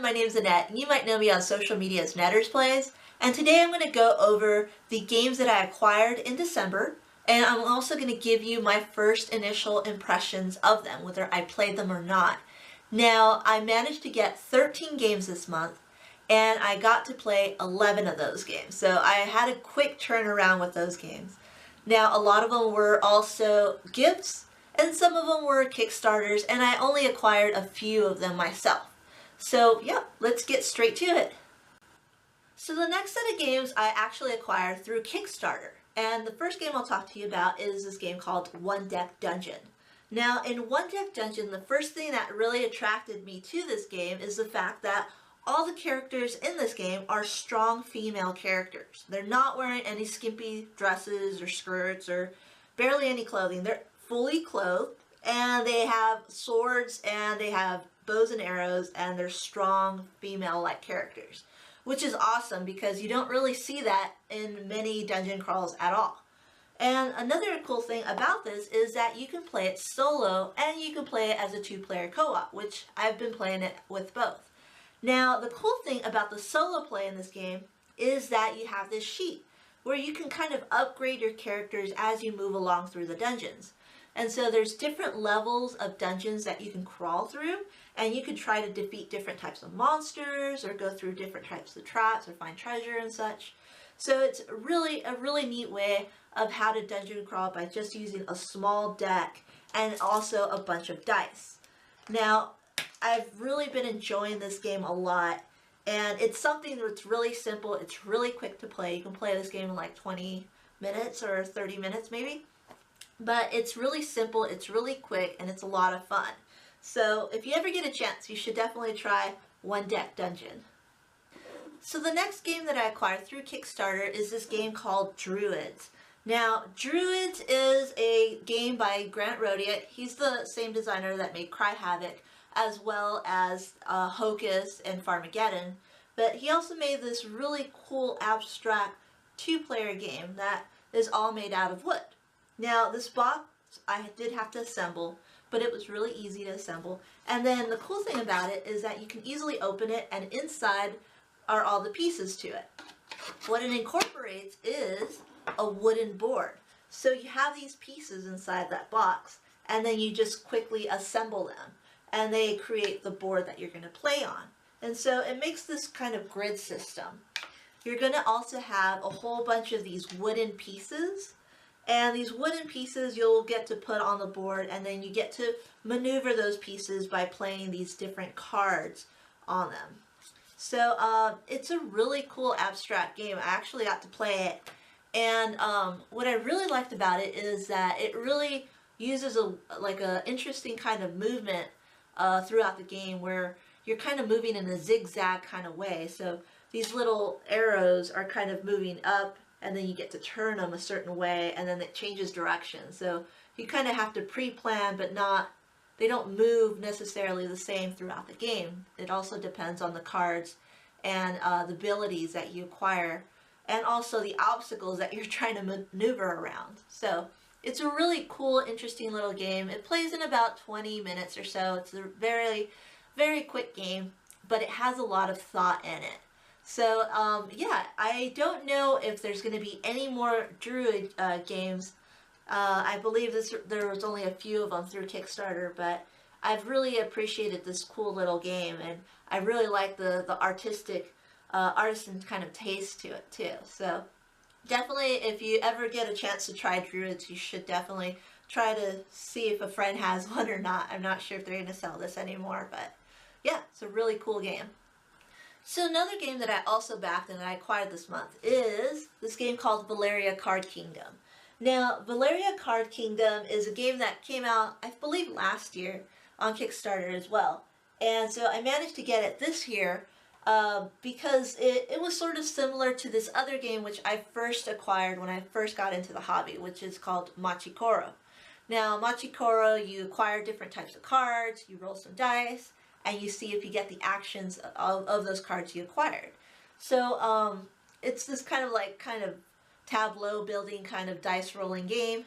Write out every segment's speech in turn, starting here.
my name's Annette, and you might know me on social media as Nettersplays. And today I'm going to go over the games that I acquired in December, and I'm also going to give you my first initial impressions of them, whether I played them or not. Now, I managed to get 13 games this month, and I got to play 11 of those games. So I had a quick turnaround with those games. Now, a lot of them were also gifts, and some of them were Kickstarters, and I only acquired a few of them myself. So yeah, let's get straight to it. So the next set of games I actually acquired through Kickstarter. And the first game I'll talk to you about is this game called One Deck Dungeon. Now in One Deck Dungeon, the first thing that really attracted me to this game is the fact that all the characters in this game are strong female characters. They're not wearing any skimpy dresses or skirts or barely any clothing. They're fully clothed, and they have swords and they have bows and arrows, and they're strong female-like characters, which is awesome because you don't really see that in many dungeon crawls at all. And another cool thing about this is that you can play it solo and you can play it as a two-player co-op, which I've been playing it with both. Now, the cool thing about the solo play in this game is that you have this sheet where you can kind of upgrade your characters as you move along through the dungeons. And so there's different levels of dungeons that you can crawl through, and you can try to defeat different types of monsters or go through different types of traps or find treasure and such. So it's really a really neat way of how to dungeon crawl by just using a small deck and also a bunch of dice. Now, I've really been enjoying this game a lot, and it's something that's really simple. It's really quick to play. You can play this game in like 20 minutes or 30 minutes maybe. But it's really simple, it's really quick, and it's a lot of fun. So if you ever get a chance, you should definitely try One Deck Dungeon. So the next game that I acquired through Kickstarter is this game called Druids. Now, Druids is a game by Grant Rodiat. He's the same designer that made Cry Havoc, as well as Hocus and Farmageddon. But he also made this really cool abstract two-player game that is all made out of wood. Now, this box I did have to assemble, but it was really easy to assemble. And then the cool thing about it is that you can easily open it, and inside are all the pieces to it. What it incorporates is a wooden board. So you have these pieces inside that box, and then you just quickly assemble them, and they create the board that you're going to play on. And so it makes this kind of grid system. You're going to also have a whole bunch of these wooden pieces. And these wooden pieces you'll get to put on the board, and then you get to maneuver those pieces by playing these different cards on them. So it's a really cool abstract game. I actually got to play it, and what I really liked about it is that it really uses a interesting kind of movement throughout the game, where you're kind of moving in a zigzag kind of way. So these little arrows are kind of moving up, and then you get to turn them a certain way, and then it changes direction. So you kind of have to pre-plan, but they don't move necessarily the same throughout the game. It also depends on the cards and the abilities that you acquire, and also the obstacles that you're trying to maneuver around. So it's a really cool, interesting little game. It plays in about 20 minutes or so. It's a very, very quick game, but it has a lot of thought in it. So, yeah, I don't know if there's going to be any more Druid games. I believe there was only a few of them through Kickstarter, but I've really appreciated this cool little game, and I really like the artistic, artisan kind of taste to it, too. So, definitely, if you ever get a chance to try Druids, you should definitely try to see if a friend has one or not. I'm not sure if they're going to sell this anymore, but yeah, it's a really cool game. So another game that I also backed and I acquired this month is this game called Valeria Card Kingdom. Now, Valeria Card Kingdom is a game that came out, I believe, last year on Kickstarter as well. And so I managed to get it this year because it was sort of similar to this other game which I first acquired when I first got into the hobby, which is called Machikoro. Now, Machikoro, you acquire different types of cards, you roll some dice, and you see if you get the actions of those cards you acquired. So it's this kind of tableau building kind of dice rolling game.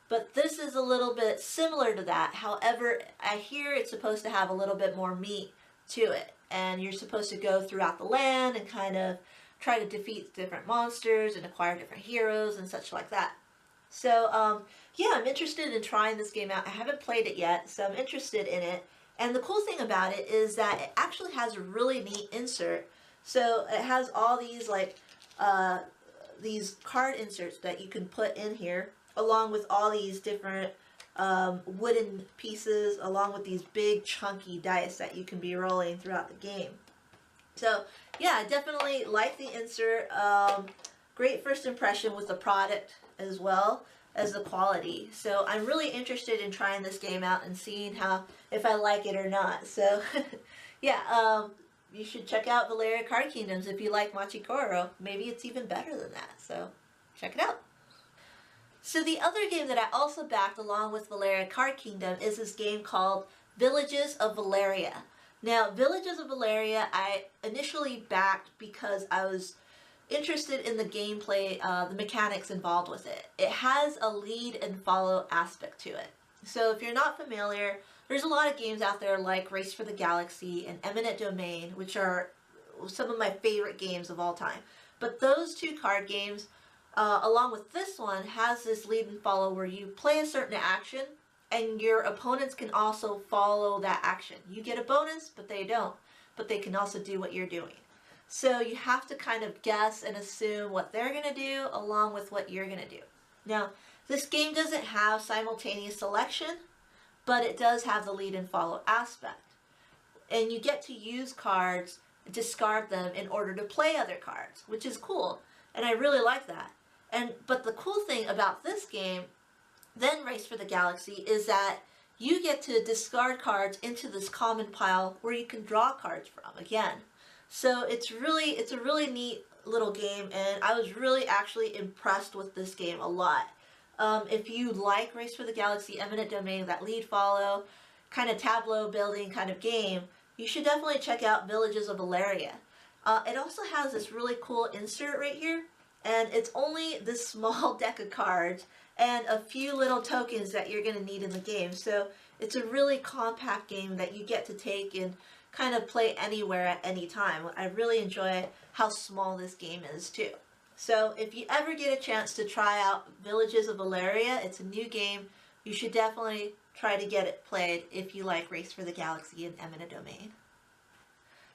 But this is a little bit similar to that. However, I hear it's supposed to have a little bit more meat to it. And you're supposed to go throughout the land and kind of try to defeat different monsters and acquire different heroes and such like that. So, yeah, I'm interested in trying this game out. I haven't played it yet, so I'm interested in it. And the cool thing about it is that it actually has a really neat insert. So it has all these these card inserts that you can put in here, along with all these different wooden pieces, along with these big chunky dice that you can be rolling throughout the game. So yeah, I definitely like the insert. Great first impression with the product as well as the quality. So I'm really interested in trying this game out and seeing if I like it or not. So yeah, you should check out Valeria Card Kingdoms if you like Machikoro. Maybe it's even better than that. So check it out. So the other game that I also backed along with Valeria Card Kingdom is this game called Villages of Valeria. Now, Villages of Valeria, I initially backed because I was interested in the gameplay, the mechanics involved with it. It has a lead and follow aspect to it. So if you're not familiar, there's a lot of games out there like Race for the Galaxy and Eminent Domain, which are some of my favorite games of all time. But those two card games, along with this one, has this lead and follow where you play a certain action and your opponents can also follow that action. You get a bonus, but they don't. But they can also do what you're doing. So you have to kind of guess and assume what they're going to do along with what you're going to do. Now, this game doesn't have simultaneous selection, but it does have the lead and follow aspect. And you get to use cards, discard them in order to play other cards, which is cool. And I really like that. But the cool thing about this game, then Race for the Galaxy, is that you get to discard cards into this common pile where you can draw cards from again. So it's a really neat little game, and I was really actually impressed with this game a lot. If you like Race for the Galaxy, Eminent Domain, that lead follow, kind of tableau building kind of game, you should definitely check out Villages of Valeria. It also has this really cool insert right here, and it's only this small deck of cards and a few little tokens that you're going to need in the game. So it's a really compact game that you get to take and kind of play anywhere at any time. I really enjoy how small this game is too. So if you ever get a chance to try out Villages of Valeria, it's a new game. You should definitely try to get it played if you like Race for the Galaxy and Eminent Domain.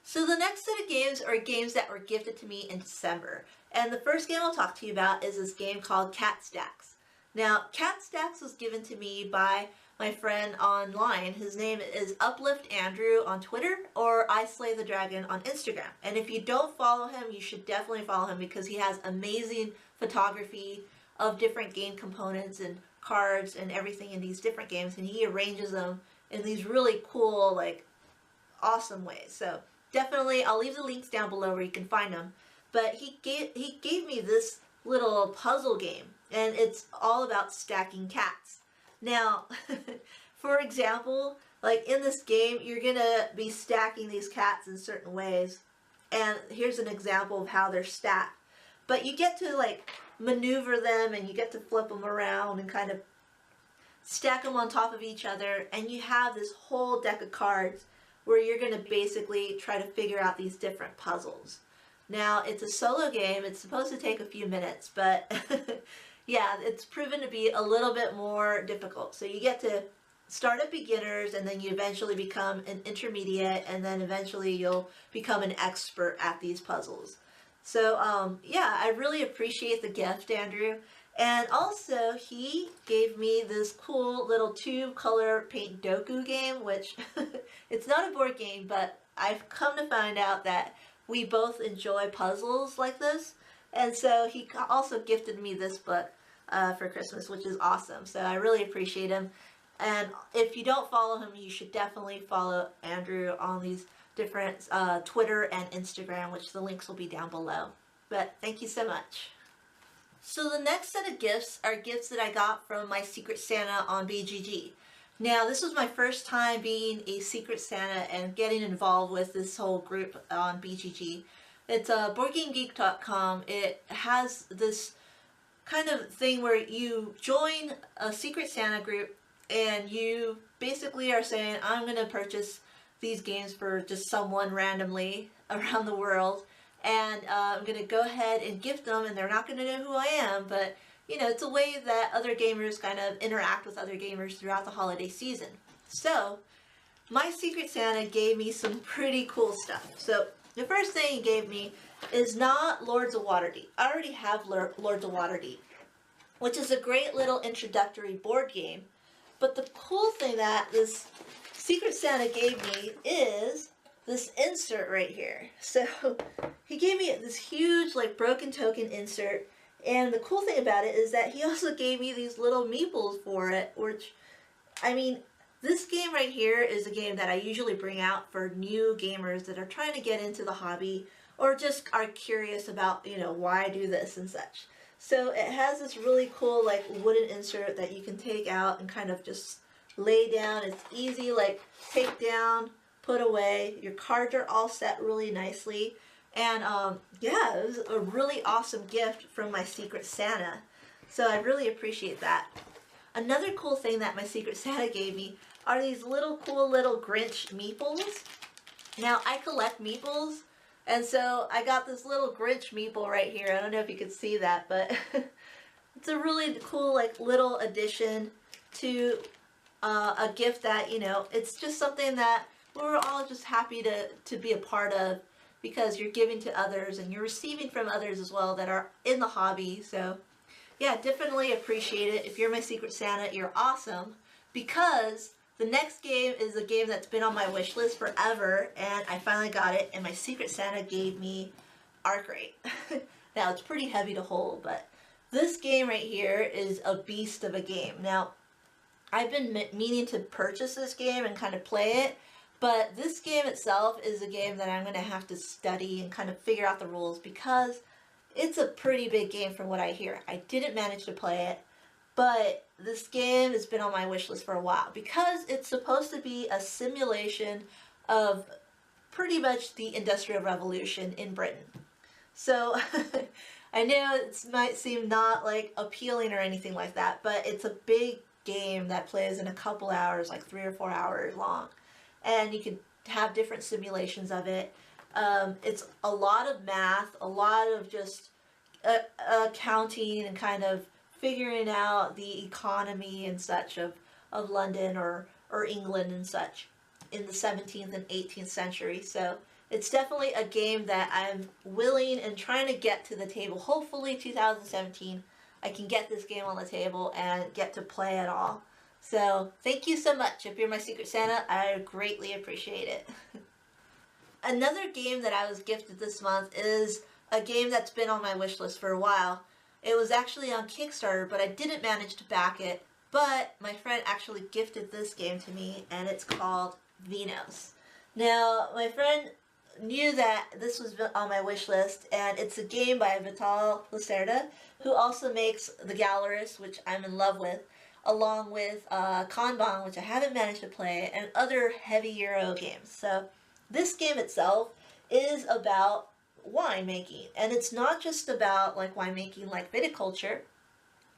So the next set of games are games that were gifted to me in December. And the first game I'll talk to you about is this game called Cat Stax. Now, Cat Stax was given to me by my friend online. His name is Uplift Andrew on Twitter, or I Slay the Dragon on Instagram. And if you don't follow him, you should definitely follow him because he has amazing photography of different game components and cards and everything in these different games, and he arranges them in these really cool, like, awesome ways. So definitely, I'll leave the links down below where you can find them. But he gave me this little puzzle game, and it's all about stacking cats. Now, for example, like in this game, you're gonna be stacking these cats in certain ways, and here's an example of how they're stacked. But you get to like maneuver them, and you get to flip them around and kind of stack them on top of each other, and you have this whole deck of cards where you're gonna basically try to figure out these different puzzles. Now, it's a solo game. It's supposed to take a few minutes, but yeah, it's proven to be a little bit more difficult. So you get to start at beginners, and then you eventually become an intermediate, and then eventually you'll become an expert at these puzzles. So yeah, I really appreciate the gift, Andrew. And also, he gave me this cool little two-color paint doku game, which it's not a board game, but I've come to find out that we both enjoy puzzles like this. And so he also gifted me this book for Christmas, which is awesome. So I really appreciate him. And if you don't follow him, you should definitely follow Andrew on these different Twitter and Instagram, which the links will be down below. But thank you so much. So the next set of gifts are gifts that I got from my Secret Santa on BGG. Now, this was my first time being a Secret Santa and getting involved with this whole group on BGG. It's BoardGameGeek.com. It has this kind of thing where you join a Secret Santa group and you basically are saying, I'm going to purchase these games for just someone randomly around the world. And I'm going to go ahead and gift them, and they're not going to know who I am, but you know, it's a way that other gamers kind of interact with other gamers throughout the holiday season. So, my Secret Santa gave me some pretty cool stuff. So, the first thing he gave me is not Lords of Waterdeep. I already have Lords of Waterdeep, which is a great little introductory board game. But the cool thing that this Secret Santa gave me is this insert right here. So, he gave me this huge, like, broken token insert. And the cool thing about it is that he also gave me these little meeples for it, which, I mean, this game right here is a game that I usually bring out for new gamers that are trying to get into the hobby or just are curious about, you know, why I do this and such. So it has this really cool, like, wooden insert that you can take out and kind of just lay down. It's easy, like, take down, put away. Your cards are all set really nicely. And yeah, it was a really awesome gift from my Secret Santa. So I really appreciate that. Another cool thing that my Secret Santa gave me are these little cool little Grinch Meeples. Now, I collect Meeples, and so I got this little Grinch Meeple right here. I don't know if you can see that, but it's a really cool, like, little addition to a gift that, you know, it's just something that we're all just happy to be a part of, because you're giving to others and you're receiving from others as well that are in the hobby. So yeah, definitely appreciate it. If you're my Secret Santa, you're awesome, because the next game is a game that's been on my wish list forever, and I finally got it, and my Secret Santa gave me Arkwright. Now, it's pretty heavy to hold, but this game right here is a beast of a game. Now, I've been meaning to purchase this game and kind of play it, but this game itself is a game that I'm going to have to study and kind of figure out the rules, because it's a pretty big game from what I hear. I didn't manage to play it, but this game has been on my wish list for a while, because it's supposed to be a simulation of pretty much the Industrial Revolution in Britain. So I know it might seem not like appealing or anything like that, but it's a big game that plays in a couple hours, like 3 or 4 hours long. And you can have different simulations of it. It's a lot of math, a lot of just accounting and kind of figuring out the economy and such of London or England and such in the 17th and 18th century. So it's definitely a game that I'm willing and trying to get to the table. Hopefully 2017 I can get this game on the table and get to play it all. So, thank you so much. If you're my Secret Santa, I greatly appreciate it. Another game that I was gifted this month is a game that's been on my wish list for a while. It was actually on Kickstarter, but I didn't manage to back it. But my friend actually gifted this game to me, and it's called Vinhos. Now, my friend knew that this was on my wish list, and it's a game by Valeria, who also makes The Gallerist, which I'm in love with, along with Kanban, which I haven't managed to play, and other heavy Euro games. So this game itself is about winemaking, and it's not just about like winemaking like viticulture,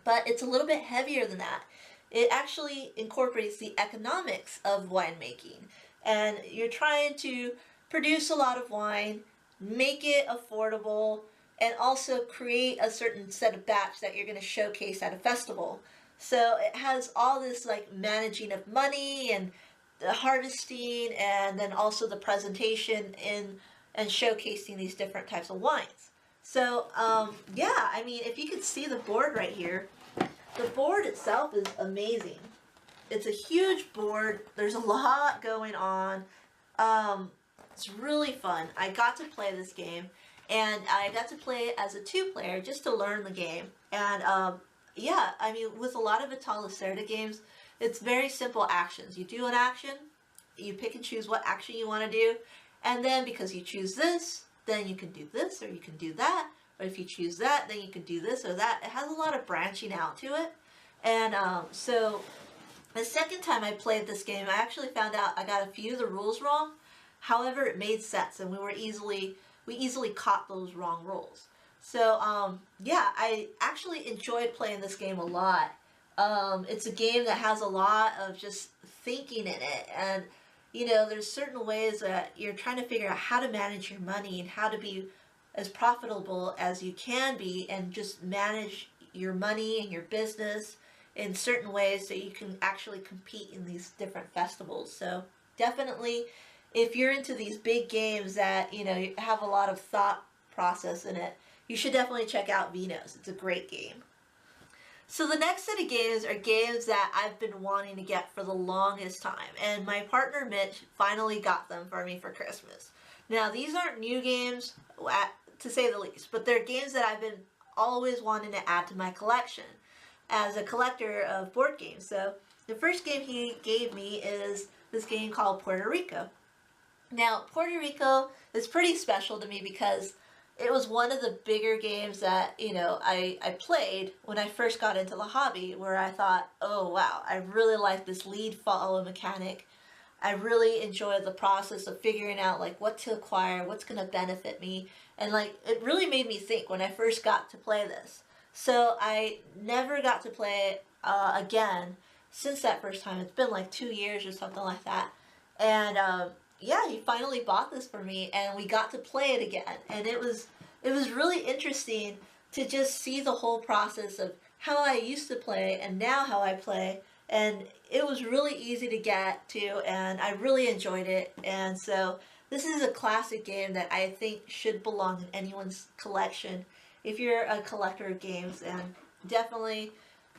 but it's a little bit heavier than that. It actually incorporates the economics of winemaking, and you're trying to produce a lot of wine, make it affordable, and also create a certain set of batch that you're going to showcase at a festival. So it has all this like managing of money and the harvesting, and then also the presentation and showcasing these different types of wines. So yeah, I mean, if you could see the board right here, the board itself is amazing. It's a huge board. There's a lot going on. It's really fun. I got to play this game, and I got to play it as a 2-player just to learn the game. And yeah, I mean, with a lot of Untitled games, it's very simple actions. You do an action, you pick and choose what action you want to do, and then because you choose this, then you can do this, or you can do that, or if you choose that, then you can do this or that. It has a lot of branching out to it. And so the second time I played this game, I actually found out I got a few of the rules wrong. However, it made sense, and we easily caught those wrong rules. So, yeah, I actually enjoyed playing this game a lot. It's a game that has a lot of just thinking in it, and you know, there's certain ways that you're trying to figure out how to manage your money and how to be as profitable as you can be and just manage your money and your business in certain ways so you can actually compete in these different festivals. So definitely, if you're into these big games that, you know, have a lot of thought process in it, you should definitely check out Vinhos. It's a great game. So the next set of games are games that I've been wanting to get for the longest time, and my partner Mitch finally got them for me for Christmas. Now these aren't new games, to say the least, but they're games that I've been always wanting to add to my collection as a collector of board games. So the first game he gave me is this game called Puerto Rico. Now Puerto Rico is pretty special to me because it was one of the bigger games that, you know, I played when I first got into the hobby, where I thought, oh wow, I really like this lead follow mechanic. I really enjoy the process of figuring out like what to acquire, what's going to benefit me, and like it really made me think when I first got to play this. So I never got to play it again since that first time. It's been like 2 years or something like that. And yeah, he finally bought this for me, and we got to play it again. And it was really interesting to just see the whole process of how I used to play and now how I play. And it was really easy to get to, and I really enjoyed it. And so this is a classic game that I think should belong in anyone's collection if you're a collector of games. And definitely,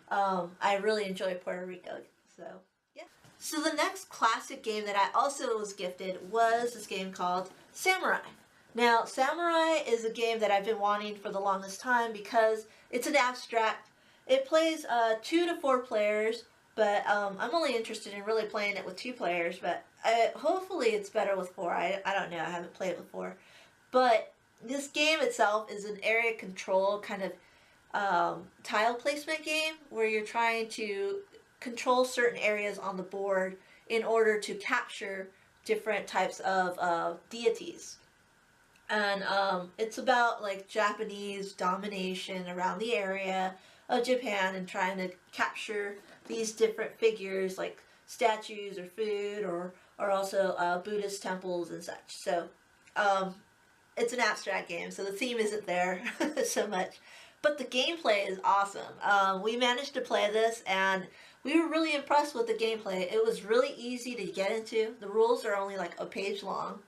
I really enjoy Puerto Rico. So yeah. So the next classic game that I also was gifted was this game called Samurai. Now, Samurai is a game that I've been wanting for the longest time because it's an abstract. It plays 2 to 4 players, but I'm only interested in really playing it with 2 players, but hopefully it's better with 4. I don't know, I haven't played it with 4. But this game itself is an area control kind of tile placement game where you're trying to control certain areas on the board in order to capture different types of deities. And it's about like Japanese domination around the area of Japan and trying to capture these different figures like statues or food or also Buddhist temples and such. So it's an abstract game, so the theme isn't there so much. But the gameplay is awesome. We managed to play this, and we were really impressed with the gameplay. It was really easy to get into. The rules are only like a page long.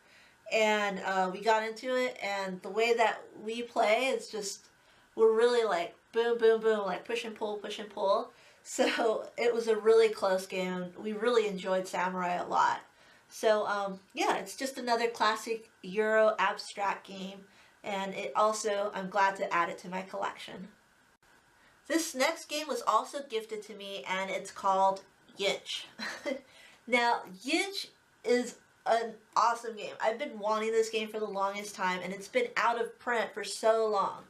And we got into it, and the way that we play is just, we're really like boom, boom, boom, like push and pull, push and pull. So it was a really close game. We really enjoyed Samurai a lot. So yeah, it's just another classic Euro abstract game. And it also, I'm glad to add it to my collection. This next game was also gifted to me, and it's called Yinsh. Now, Yinsh is an awesome game. I've been wanting this game for the longest time, and it's been out of print for so long.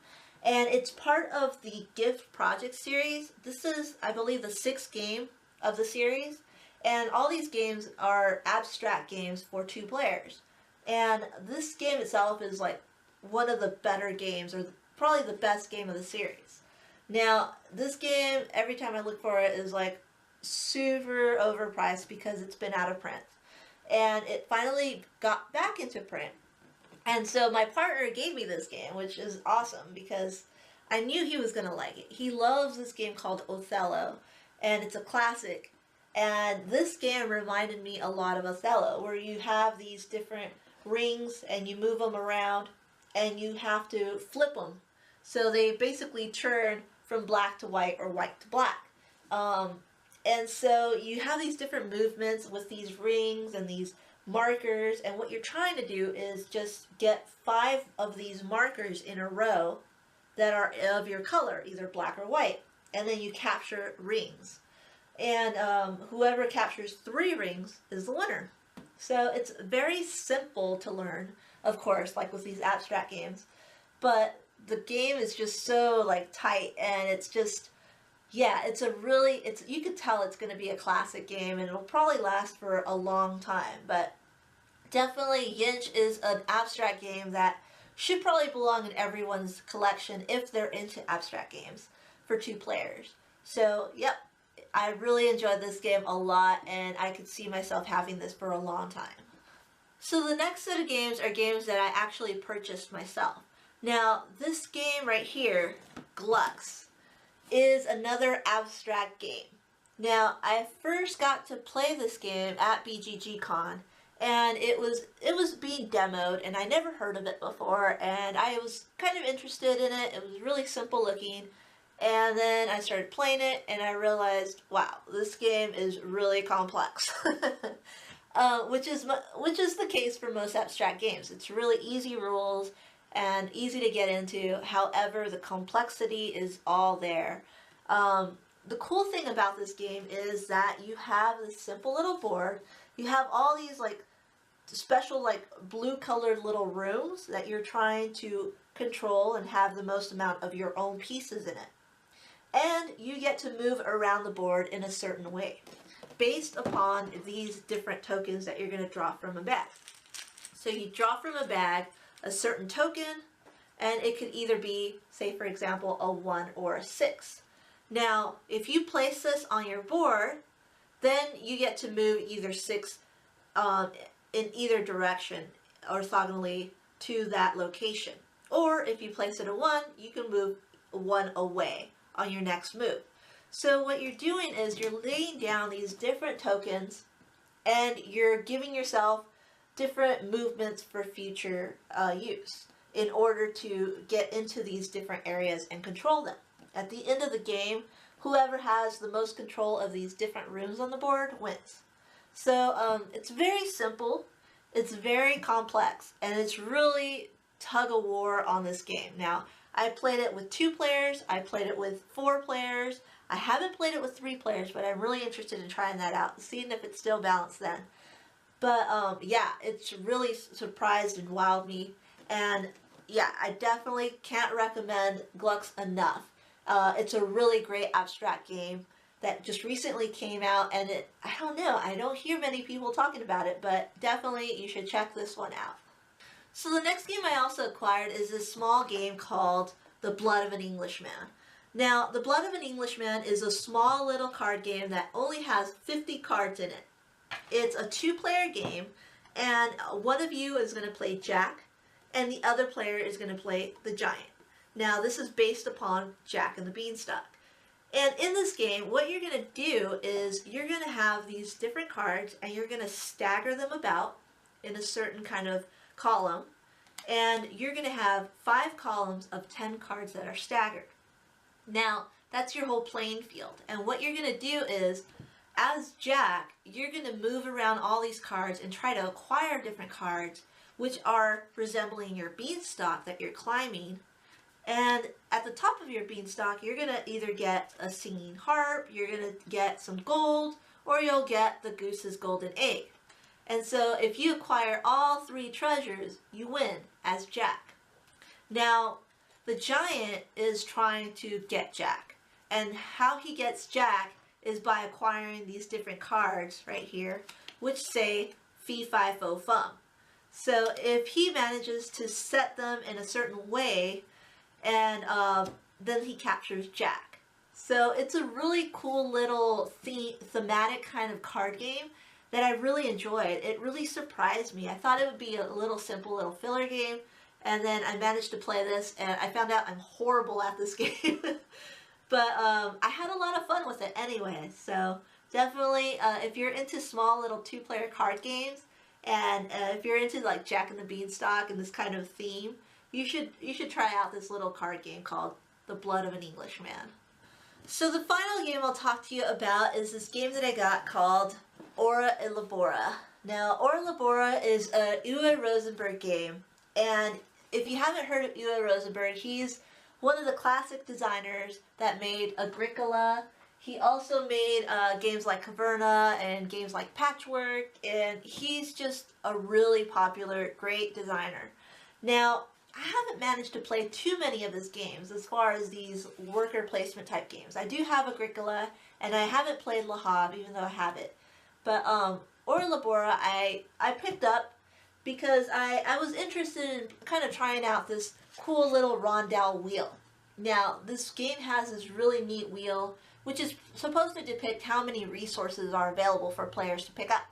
And it's part of the Gift Project series. This is, I believe, the 6th game of the series. And all these games are abstract games for 2 players. And this game itself is like one of the better games, or probably the best game of the series. Now, this game, every time I look for it, is like super overpriced because it's been out of print. And it finally got back into print. And so my partner gave me this game, which is awesome because I knew he was going to like it. He loves this game called Othello, and it's a classic. And this game reminded me a lot of Othello, where you have these different rings and you move them around and you have to flip them. So they basically turn from black to white or white to black. And so you have these different movements with these rings and these markers, and what you're trying to do is just get 5 of these markers in a row that are of your color, either black or white, and then you capture rings. And whoever captures 3 rings is the winner. So it's very simple to learn, of course, like with these abstract games, but the game is just so like tight, and it's just, yeah, you could tell it's going to be a classic game, and it'll probably last for a long time. But definitely Yinsh is an abstract game that should probably belong in everyone's collection if they're into abstract games for 2 players. So, yep, I really enjoyed this game a lot, and I could see myself having this for a long time. So the next set of games are games that I actually purchased myself. Now, this game right here, Glux, is another abstract game. Now, I first got to play this game at BGG Con, and it was being demoed, and I never heard of it before, and I was kind of interested in it. It was really simple looking, and then I started playing it, and I realized, wow, this game is really complex. Which is the case for most abstract games. It's really easy rules and easy to get into. However, the complexity is all there. The cool thing about this game is that you have this simple little board. You have all these like special like blue colored little rooms that you're trying to control and have the most amount of your own pieces in it. And you get to move around the board in a certain way based upon these different tokens that you're going to draw from a bag. So you draw from a bag a certain token, and it could either be, say for example, a 1 or a 6. Now, if you place this on your board, then you get to move either 6 in either direction orthogonally to that location. Or if you place it a 1, you can move 1 away on your next move. So what you're doing is you're laying down these different tokens, and you're giving yourself different movements for future use in order to get into these different areas and control them. At the end of the game, whoever has the most control of these different rooms on the board wins. So it's very simple, it's very complex, and it's really tug of war on this game. Now, I played it with 2 players, I played it with 4 players, I haven't played it with 3 players, but I'm really interested in trying that out, seeing if it's still balanced then. But yeah, it's really surprised and wowed me, and yeah, I definitely can't recommend Glux enough. It's a really great abstract game that just recently came out, and I don't know, I don't hear many people talking about it, but definitely you should check this one out. So the next game I also acquired is this small game called The Blood of an Englishman. Now, The Blood of an Englishman is a small little card game that only has 50 cards in it. It's a 2-player game, and one of you is going to play Jack, and the other player is going to play the Giant. Now, this is based upon Jack and the Beanstalk. And in this game, what you're going to do is you're going to have these different cards, and you're going to stagger them about in a certain kind of column, and you're going to have 5 columns of 10 cards that are staggered. Now, that's your whole playing field, and what you're going to do is, as Jack, you're going to move around all these cards and try to acquire different cards which are resembling your beanstalk that you're climbing. And at the top of your beanstalk, you're going to either get a singing harp, you're going to get some gold, or you'll get the goose's golden egg. And so if you acquire all 3 treasures, you win as Jack. Now, the Giant is trying to get Jack. And how he gets Jack is by acquiring these different cards right here, which say Fee, Fi, Fo, Fum. So if he manages to set them in a certain way, and then he captures Jack. So it's a really cool little thematic kind of card game that I really enjoyed. It really surprised me. I thought it would be a little simple little filler game, and then I managed to play this, and I found out I'm horrible at this game. But I had a lot of fun with it anyway. So definitely, if you're into small little 2-player card games, and if you're into like Jack and the Beanstalk and this kind of theme, you should try out this little card game called The Blood of an Englishman. So the final game I'll talk to you about is this game that I got called Aura et Labora. Now, Aura Labora is a Uwe Rosenberg game, and if you haven't heard of Uwe Rosenberg, he's one of the classic designers that made Agricola. He also made games like Caverna and games like Patchwork, and he's just a really popular, great designer. Now, I haven't managed to play too many of his games as far as these worker placement type games. I do have Agricola, and I haven't played Le Havre, even though I have it. But Aura Labora I picked up because I was interested in kind of trying out this cool little rondel wheel. Now, this game has this really neat wheel which is supposed to depict how many resources are available for players to pick up.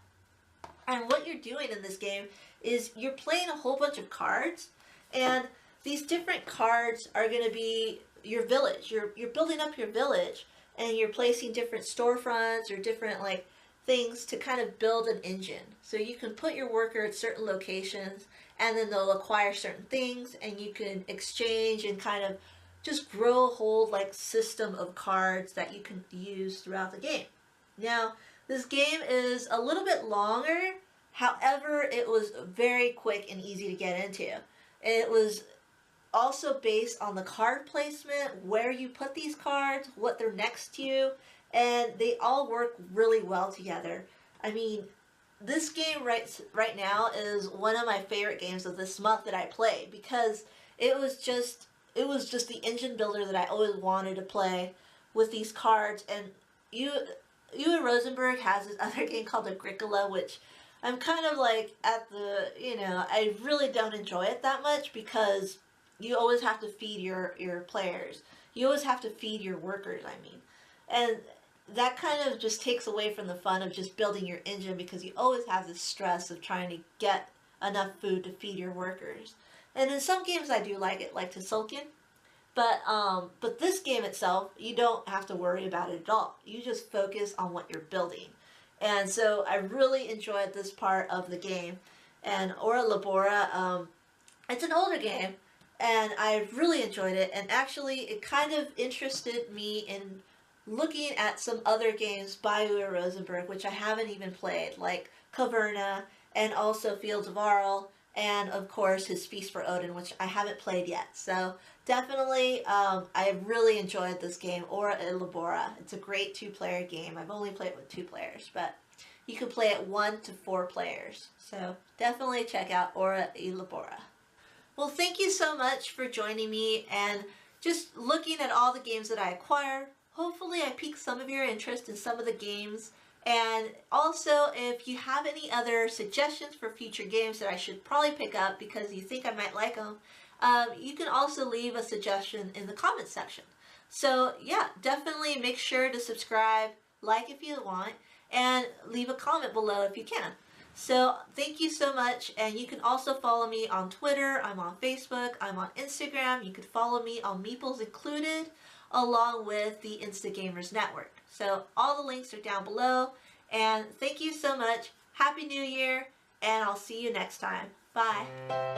And what you're doing in this game is you're playing a whole bunch of cards, and these different cards are going to be your village. You're building up your village, and you're placing different storefronts or different like things to kind of build an engine. So you can put your worker at certain locations, and then they'll acquire certain things, and you can exchange and kind of just grow a whole like system of cards that you can use throughout the game. Now, this game is a little bit longer, however, it was very quick and easy to get into. It was also based on the card placement, where you put these cards, what they're next to, and they all work really well together. I mean, this game right now is one of my favorite games of this month that I played, because it was just the engine builder that I always wanted to play with these cards. And Ewan Rosenberg has this other game called Agricola, which I'm kind of like at the, I really don't enjoy it that much, because you always have to feed your players. You always have to feed your workers, I mean. And that kind of just takes away from the fun of just building your engine, because you always have this stress of trying to get enough food to feed your workers. And in some games I do like it, like Tzolk'in. But this game itself, you don't have to worry about it at all. You just focus on what you're building. And so I really enjoyed this part of the game. And Ora Labora, it's an older game, and I really enjoyed it. And actually, it kind of interested me in looking at some other games by Uwe Rosenberg, which I haven't even played, like Caverna, and also Fields of Arle, and of course his Feast for Odin, which I haven't played yet. So definitely, I really enjoyed this game, Ora e Labora. It's a great two-player game. I've only played it with 2 players, but you can play it 1 to 4 players. So definitely check out Ora e Labora. Well, thank you so much for joining me and just looking at all the games that I acquired. Hopefully I piqued some of your interest in some of the games. And also, if you have any other suggestions for future games that I should probably pick up because you think I might like them, you can also leave a suggestion in the comments section. So yeah, definitely make sure to subscribe, like if you want, and leave a comment below if you can. So thank you so much, and you can also follow me on Twitter, I'm on Facebook, I'm on Instagram. You can follow me on Meeples included, along with the Instagamers Network. So all the links are down below, and thank you so much. Happy New Year, and I'll see you next time. Bye.